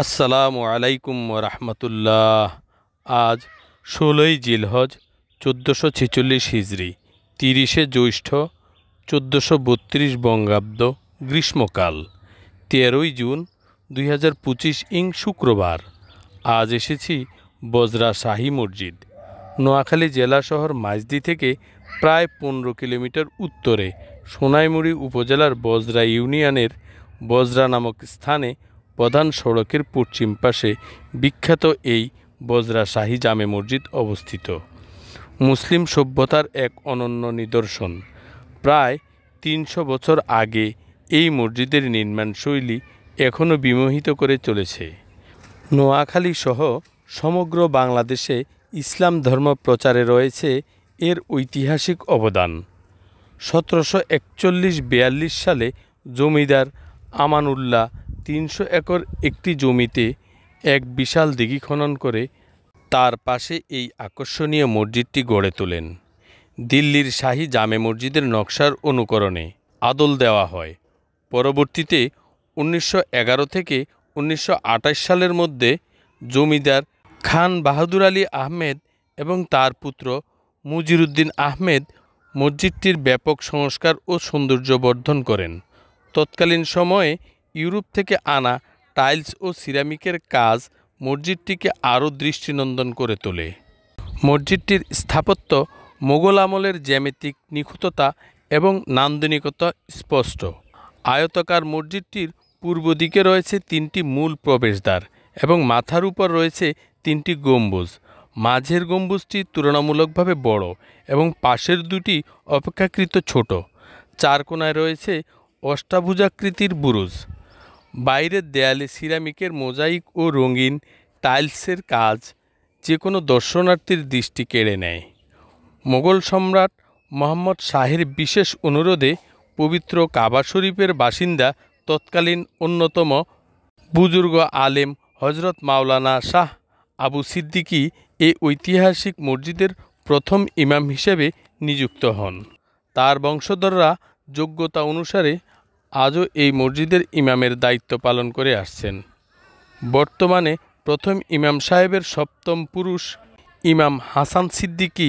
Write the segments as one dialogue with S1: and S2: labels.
S1: আসসালামু আলাইকুম রহমতুল্লাহ। আজ ১৬ই জিলহজ ১৪৪৬ হিজরি, ৩০শে জ্যৈষ্ঠ ১৪৩২ বঙ্গাব্দ, গ্রীষ্মকাল, ১৩ই জুন ২০২৫ ইং শুক্রবার। আজ এসেছি বজরা শাহী মসজিদ, নোয়াখালী জেলা শহর মাইজদী থেকে প্রায় ১৫ কিলোমিটার উত্তরে সোনাইমুড়ি উপজেলার বজরা ইউনিয়নের বজরা নামক স্থানে প্রধান সড়কের পশ্চিম পাশে বিখ্যাত এই বজরা শাহী জামে মসজিদ অবস্থিত। মুসলিম সভ্যতার এক অনন্য নিদর্শন। প্রায় ৩০০ বছর আগে এই মসজিদের নির্মাণশৈলী এখনও বিমোহিত করে চলেছে। নোয়াখালী সহ সমগ্র বাংলাদেশে ইসলাম ধর্ম প্রচারে রয়েছে এর ঐতিহাসিক অবদান। ১৭৪১-৪২ সালে জমিদার আমানউল্লাহ ৩০০ একর একটি জমিতে এক বিশাল দিঘি খনন করে তার পাশে এই আকর্ষণীয় মসজিদটি গড়ে তোলেন। দিল্লির শাহী জামে মসজিদের নকশার অনুকরণে আদল দেওয়া হয়। পরবর্তীতে ১৯১১ থেকে ১৯২৮ সালের মধ্যে জমিদার খান বাহাদুর আলী আহমেদ এবং তার পুত্র মুজিরউদ্দিন আহমেদ মসজিদটির ব্যাপক সংস্কার ও সৌন্দর্যবর্ধন করেন। তৎকালীন সময়ে ইউরোপ থেকে আনা টাইলস ও সিরামিকের কাজ মসজিদটিকে আরও দৃষ্টিনন্দন করে তোলে। মসজিদটির স্থাপত্য মোগল আমলের জ্যামিতিক নিখুঁততা এবং নান্দনিকতা স্পষ্ট। আয়তাকার মসজিদটির পূর্ব দিকে রয়েছে ৩টি মূল প্রবেশদ্বার এবং মাথার উপর রয়েছে 3টি গম্বুজ। মাঝের গম্বুজটি তুলনামূলকভাবে বড় এবং পাশের দুটি অপেক্ষাকৃত ছোট। 4 কোণায় রয়েছে অষ্টাভুজাকৃতির বুরুজ। বাইরের দেয়ালে সিরামিকের মোজাইক ও রঙিন টাইলসের কাজ যে কোনো দর্শনার্থীর দৃষ্টি কেড়ে নেয়। মোগল সম্রাট মোহাম্মদ শাহের বিশেষ অনুরোধে পবিত্র কাবা শরীফের বাসিন্দা তৎকালীন অন্যতম বুজুর্গ আলেম হজরত মাওলানা শাহ আবু সিদ্দিকী এই ঐতিহাসিক মসজিদের প্রথম ইমাম হিসেবে নিযুক্ত হন। তার বংশধররা যোগ্যতা অনুসারে আজও এই মসজিদের ইমামের দায়িত্ব পালন করে আসছেন। বর্তমানে প্রথম ইমাম সাহেবের সপ্তম পুরুষ ইমাম হাসান সিদ্দিকী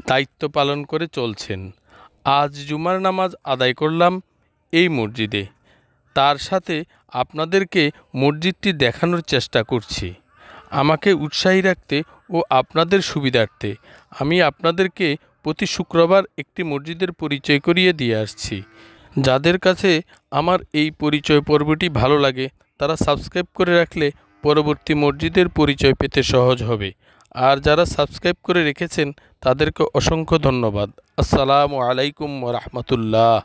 S1: দায়িত্ব পালন করে চলছেন। আজ জুমার নামাজ আদায় করলাম এই মসজিদে। তার সাথে আপনাদেরকে মসজিদটি দেখানোর চেষ্টা করছি। আমাকে উৎসাহী রাখতে ও আপনাদের সুবিধার্থে আমি আপনাদেরকে প্রতি শুক্রবার একটি মসজিদের পরিচয় করিয়ে দিয়ে আসছি। যাদের কাছে আমার এই পরিচয় পর্বটি ভালো লাগে তারা সাবস্ক্রাইব করে রাখলে পরবর্তী মসজিদের পরিচয় পেতে সহজ হবে। আর যারা সাবস্ক্রাইব করে রেখেছেন তাদেরকে অসংখ্য ধন্যবাদ। আসসালামু আলাইকুম ওয়া রাহমাতুল্লাহ।